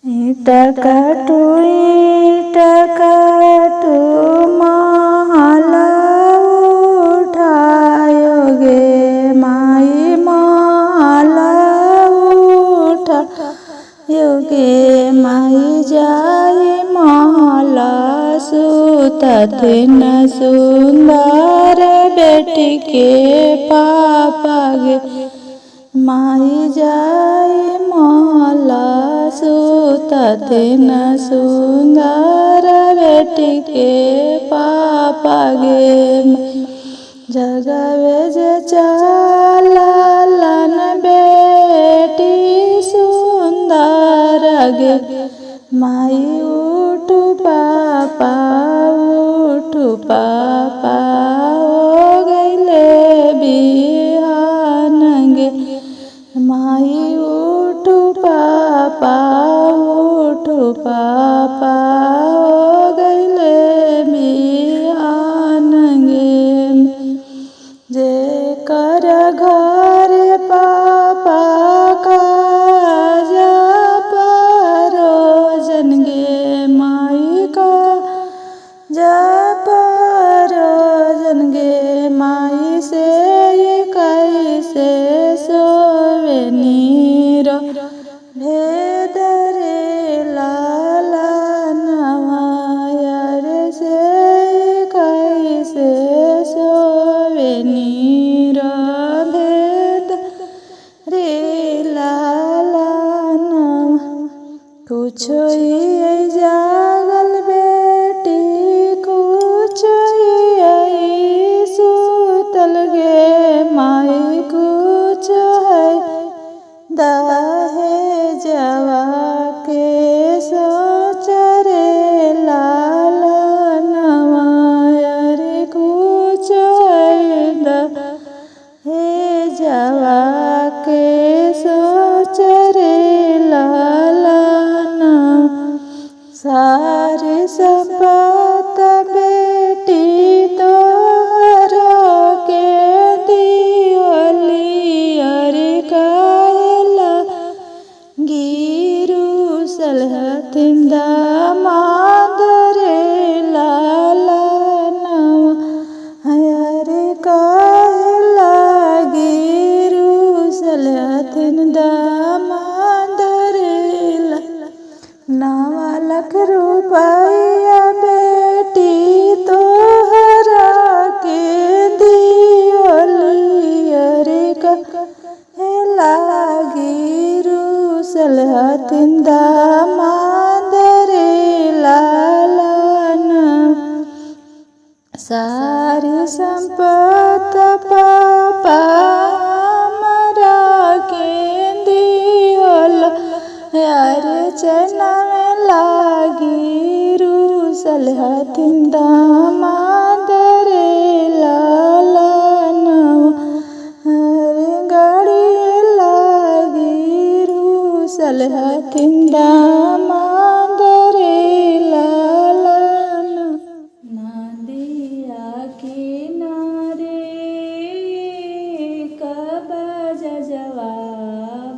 इटकटु माला उठायोगे माई माला उठायोगे माई जाई माला सुतथिन सुंदर बेटी के पापागे माई जाई माला सुतथिन सुंदर बेटी के पापागे जगवे जे चालन बेटी सुंदर गे माई उठु पापा हो गईले बिहान गे माई उठु पापा हो गईले बिहान गे जे कर घर पापा काज परोजन गे माई का परोजन गे माई से कैसे सोवे नीर भेद रे लाला नवायर से कैसे सोवे नीर भेद रे लाला नवा कुछ जागल बेटी कुछ सुतल गे माई कुछ है दाहे जवा के सोच रे लाला नवायर कुछ है दाहे जवा के सोच रे लाला सारी संपत बेटी तोहरा के दियोली अरे काला गिरु सलहथिन दामाद रे लाला नवा हरे काला गिरु सलहथिन दामाद रे नवा लाख रुपया बेटी तोहरा के दियोली अरे कहेला गिरु सलहथिन दामाद रे लाला सारी संपत पापा हमरा के दियोल यार चना में लागी सलहथिन दामाद रे लाला हरे गाड़ी लागी सलहथिन दामाद रे लाला नदिया किनारे कब जवा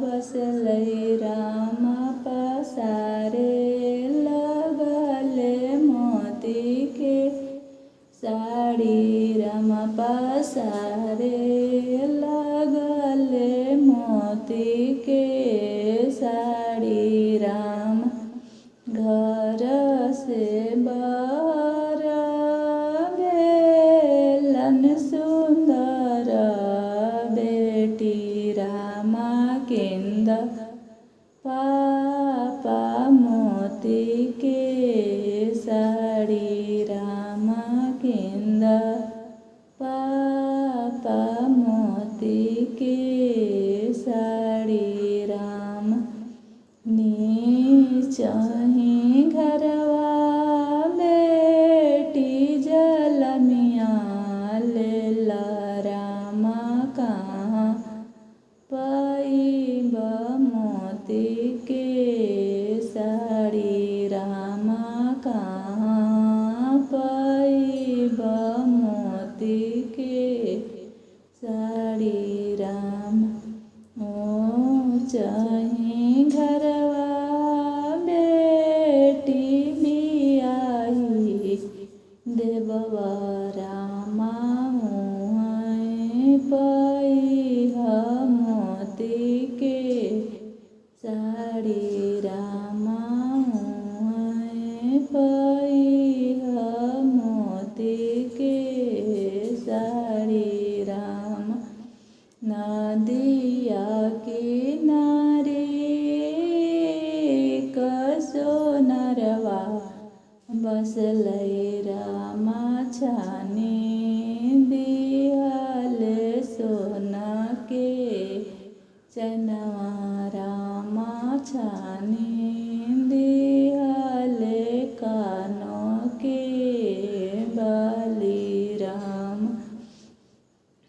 बसलै राम पसारे लगले मोती के साड़ी राम पसारे लगले मोती के साड़ी राम घर से बाहर बेलन सुंदर बेटी रामा केंद पापा मोती के साड़ी रामा केंद पापा मोती के साड़ी राम नीचही घरवा बेटी जलमिया लेला रामा कहाँ पैब मोती के साड़ी रामा कहाँ पैब मोती के साड़ी राम ओ चाहे घरवा साड़ी रामा पैहा मोती के साड़ी रामा नदिया किनारे कसो नरवा बसलै रामा छाने दिहल सोना के चनवा रामा छाने दिहल कानों के बाली राम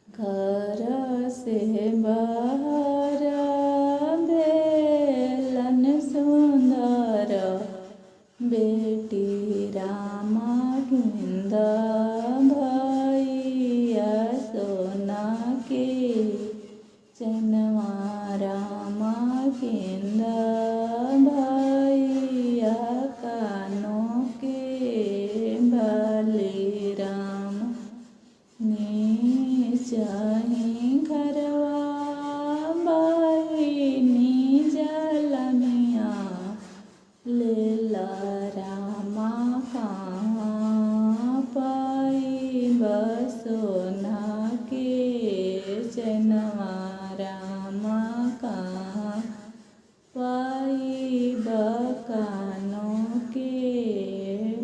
घर से बाहर भेलन सुंदर बेटी रामा गिंदा भैया सोना के चनवा रामा गिंदा भैया कानों के बाली राम चाही घरवा बहिनी जलनिया लेला रामा कहाँ पाइब सोना के चनवा रामा कहाँ पाइब कानों के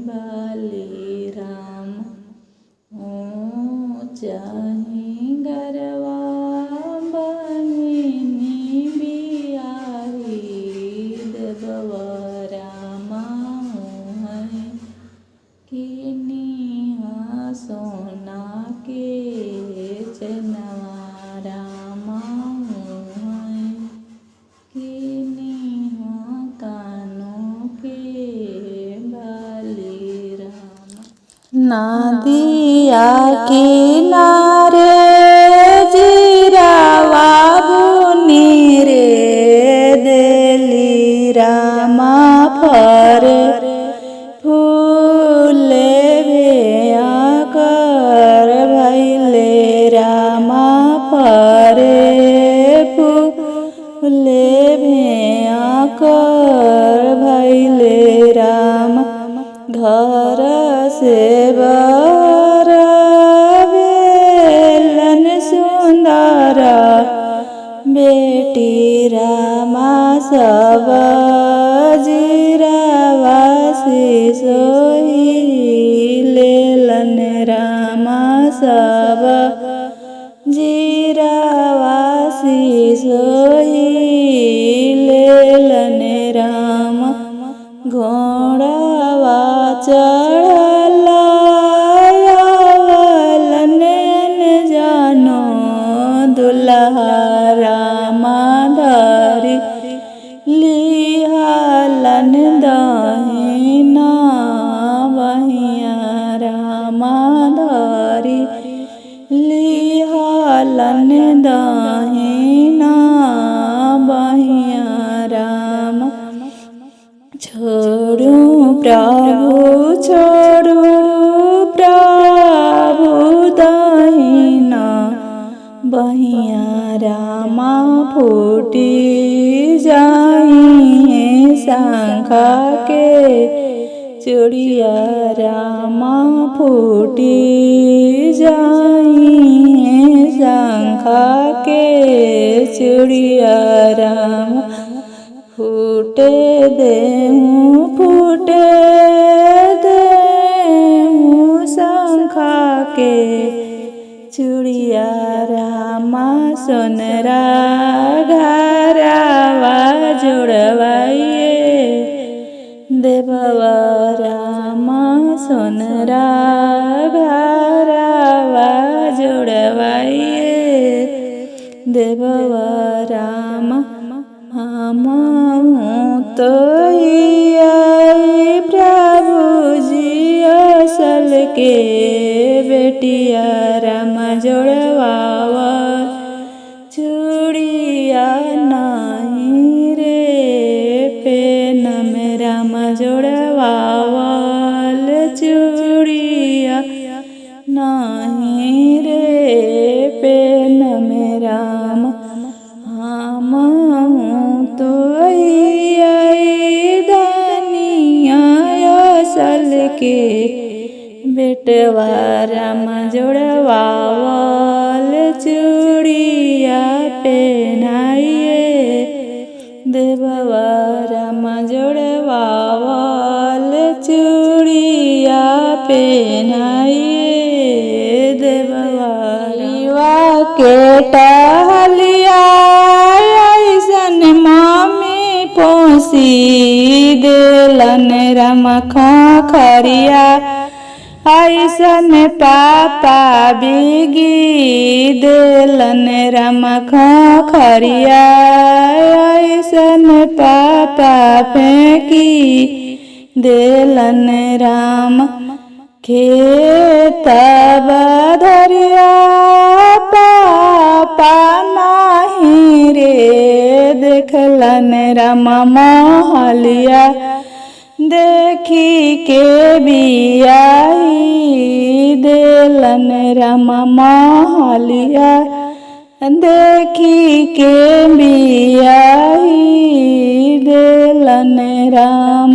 बाली राम चाही गरवा बहिनी बियाही देबवा रामा किनिया सोना के चनवा रामा किनिया कानों के बाली राम नदिया किनारे जीरावा बुनी रे देली रामा फर फूले भेया कर भैले रामा फरे फूले भेया कर भैले राम घर से बाहर भेलन सुंदर बेटी रामा सब जीरावासी सोई लेलन रामा सब जीरावासी सोई लेलन राम घोड़ावा चढ़ला आवलन जानो दुल्हा रामा धरी लिहालन दहिना बहिया रामा धरी लिहालन दहिना बहिया राम छोड़ू प्रभु दहिना बहिया रामा फूटी जाइए शंखा के चूड़िया रामा फूटी जाइए शंखा के चूड़िया राम फूटे देहूँ शंखा के चूड़िया रामा सोनरा घरवा जुड़वाइए देबवा रामा सोनरा घरवा जुड़वाइए देबवा रामा हम तो प्रभु जी असल के बेटिया राम जोड़वावा चूड़िया नहीं रे पेन में राम जोड़वावल चूड़िया नहीं रे पेन में राम हम तो के बेटवा राम जोड़वावल चूड़िया पहनाइए देववा राम जोड़वावल चूड़िया पहनाइए देववा के टहलिया ऐसन मामी पोसी देलन राम खरिया ऐसन पापा बिगी देलन राम खरिया ऐसन पापा फेंकी देलन राम खेत बधरिया पापा नाही रे देखलन राम महलिया देखी के बियाही देलन राम महलिया देखी के बियाही देलन राम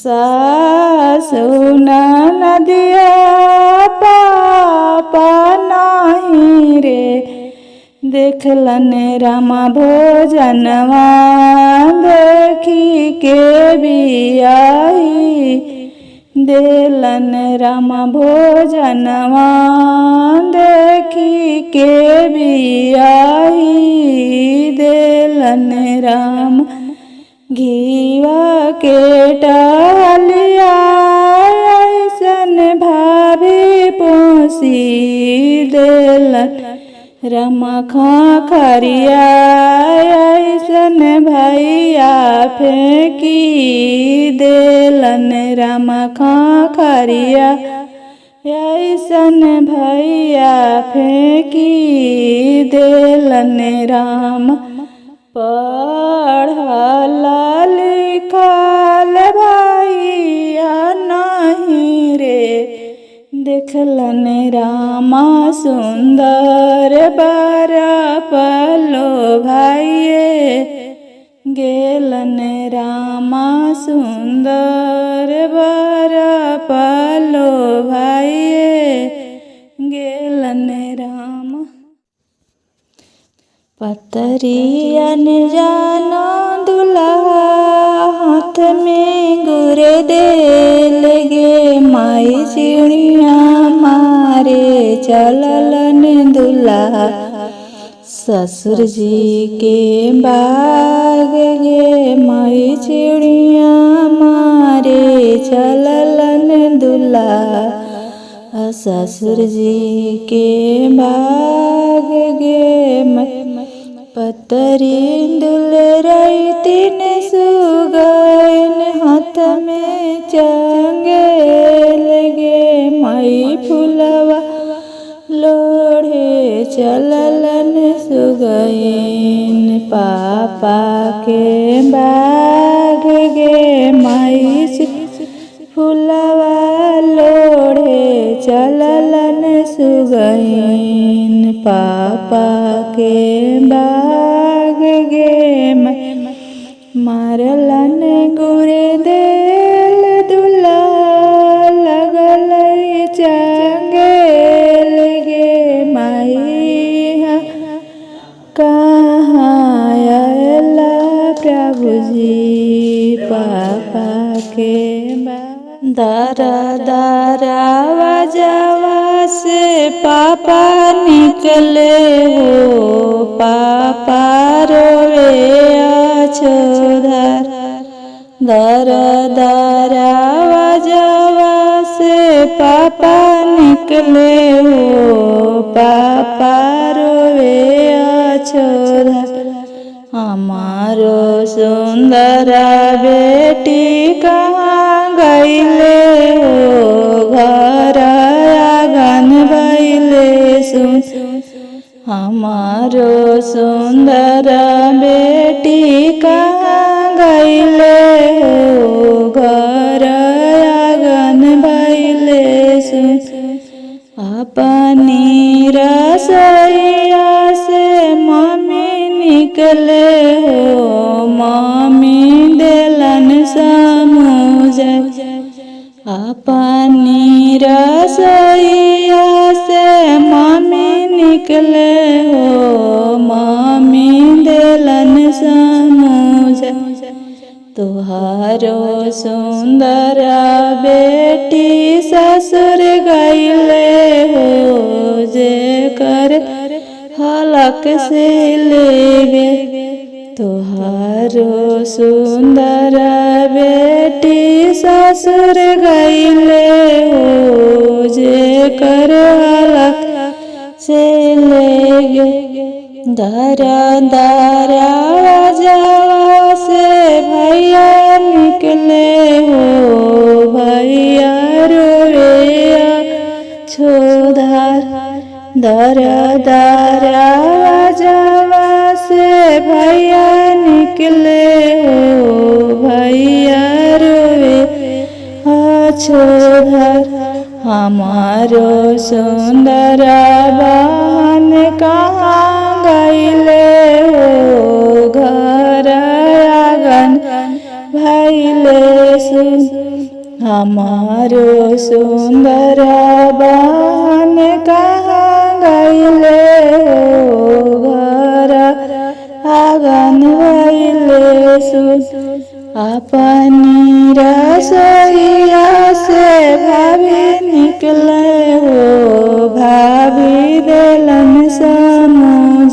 सासु नदिया पापा नाही रे देखलन राम भोजनवा देखी के बियाही देलन राम भोजनवा देखी के बियाही देलन राम घीवा के टहलिया ऐसन भाभी पोसी देलन राम खरिया ऐसन भैया फेंकी देलन राम खरिया ऐसन भैया फेंकी देलन राम पढ़ल लिखल भैया नहीं रे देखलन रामा सुंदर बर पलो भाइये गेलन रामा सुंदर बर पलो भाइये गेलन राम पतरियन जानो दुल्हा हाथ में गुरे दे लगे माई चिड़िया मारे चललन दुल्हा ससुर जी के बाग गे माई चिड़िया मारे चललन दुल्हा ससुर जी के बाग गे पतरी दुलरई तीन सुगैन हाथ में चंगेल गे माई फुलवा लोढ़े चललन सुगैन पापा के बाग गे माई फुलवा लोढ़े चललन सुगैन पापा के बाग गे मारलन गुरे देल दुल्हा लगल चंगेल गे माई कहाँ आयला प्रभु जी पापा के दारा दारा वजवा से पापा निकले हो पापा रोवे अछोधर दारा दारा वजवा से पापा निकले हो पापा रोवे अछोधर हमारो सुंदरा बेटी कहाँ गईले हो घर आंगन भइले सुन हमारो सुंदर बेटी कहाँ गईले हो घर आंगन भइले सुन अपनी रसोइया से मम्मी निकले हो मम्मी देलन समूह अपनी रसोइया से मम्मी निकले हो, मम्मी देलन समझ। तुहारो सुंदर बेटी ससुर गईले हो, जे कर हलक से लेगे। तुहारो सुंदर बेटी ससुर गईले हो, जे कर हलक से लेगे। दरा दरा जवा से भैया निकले हो, भैया रोए छोधार। दरा दरा जवा से भैया निकले हो, भैया रोए छोधार। हमारो सुंदर बहन कहाँ गईले हो, घर आंगन भइले सुन। हमारो सुंदर बहन कहाँ गईले हो, घर आंगन भइले सुन। अपनी रसोइया से भाभी निकले हो, भाभी देलन समझ।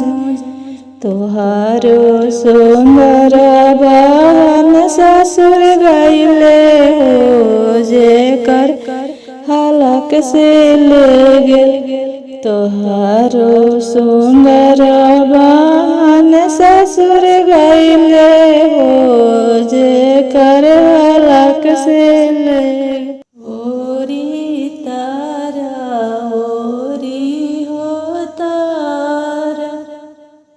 तुहारो सुंदर बहन ससुर गईले हो, जे कर हलक से लेगे। तुहारो सुंदर बहन ससुर गईले हो, जे कर हलक से लेगे। ओरी तारा ओरी हो तारा,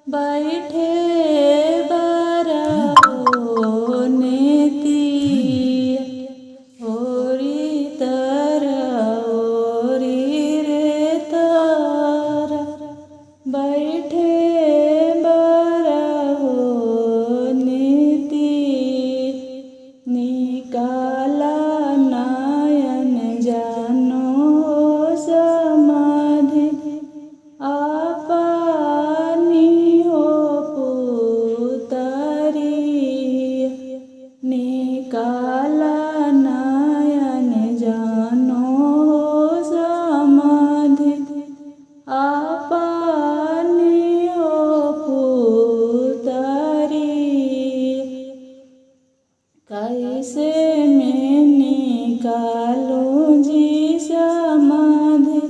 बैठे बारा हो नेतिया। ओरी तारा ओरी रे तारा, बैठे बारा हो नीति। निकाला नयन जानो समाधि, अपनी हो पुतरी। निकाला नयन जानो समाधि, अपनी हो पुतरी। कैसे मैं निकालूं जी समाधि,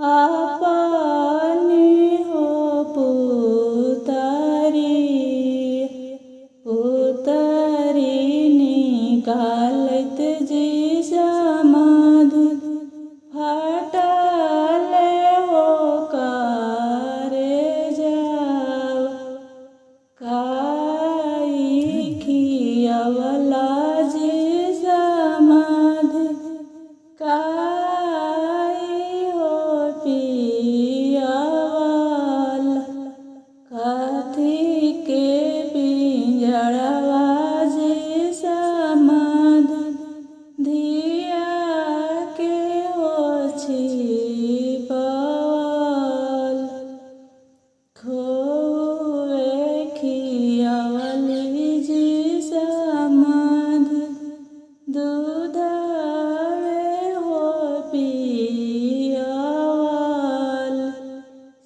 अपनी हो पुतरी। पुतरी निकालत जी समाधि, फटल हो करे जावा। काई खियावला जी समाधि, काई हो पियावला। कथी के पिंजड़वा जी समाधि, धिया के हो छिपवल। खोए खियावली जी समाधि, दूधवे हो पियावल।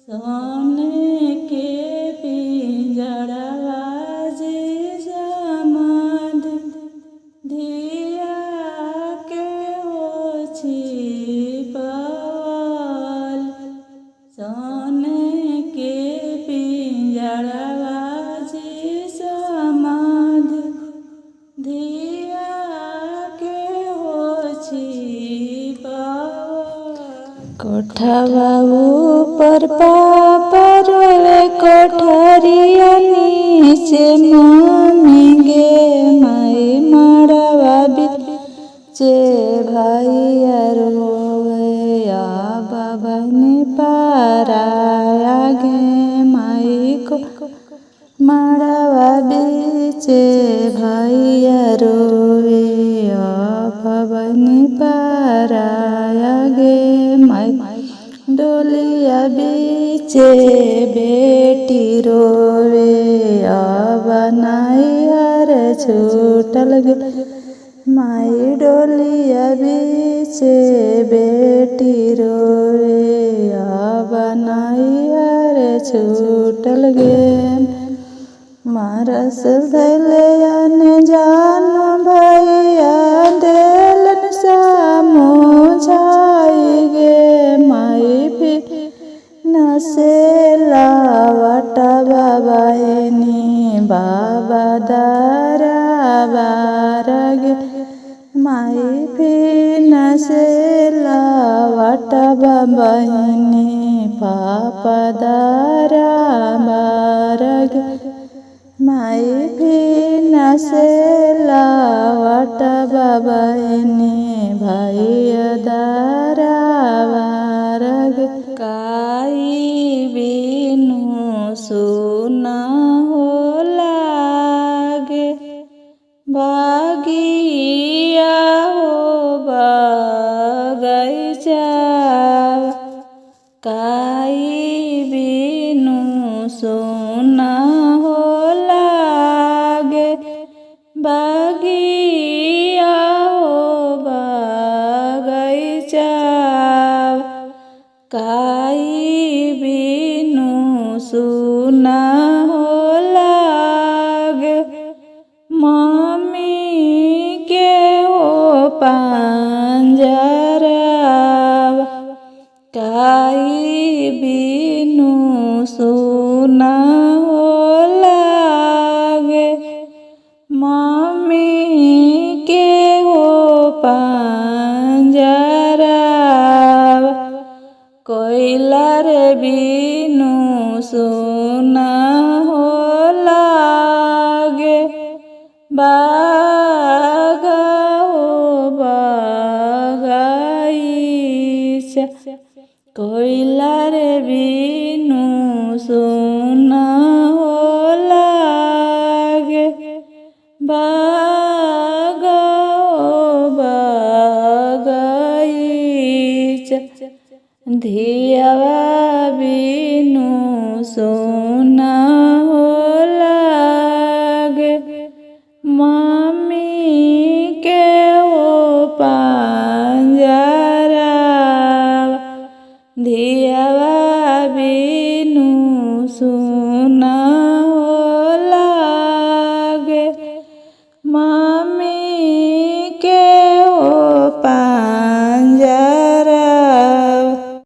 सोने के पिंजड़वा जी समाधि, धिया के हो छिपवल। सोने के पिंजड़वा जी समाधि, धिया के हो छिपवल। कोठवा ऊपर पापा रोवे, कोठरिया नीचे मम्मी गे। माई मड़वा बीचे भैया रोवे, बाबा ने पाराया गे। माई को मड़वा बीचे भैया रोवे, बाबा ने बीचे बेटी रोवे अब नैहर छूटल गे माई डोलिया बीचे बेटी रोवे अब नैहर छूटल गे मारस धैले जान भैया देलन समझाई गे माई भी नसेला वटा बाबानी बाबा दारा बारगे माई भी नसेला वटा बाबानी पापा दारा बारगे माई भी नसेला वटा बाबानी भाई दारा बारगे काई बिनु सुना हो लागे भागिया हो बगैचा काई बिनु सुना हो लागे बागिया हो बगैचा काई बिनु सुना हो लागे मम्मी के हो पंजरा काई बिनु सुना हो लागे मम्मी के हो पंजरा कोयलार बिनु सुना हो लागे बागा हो बगाईचा कोयलार बिनु सुना हो लागे बागा हो बगाईचा धियावा बिनु सुना हो लागे मम्मी के हो पंजरा धियावा बिनु सुना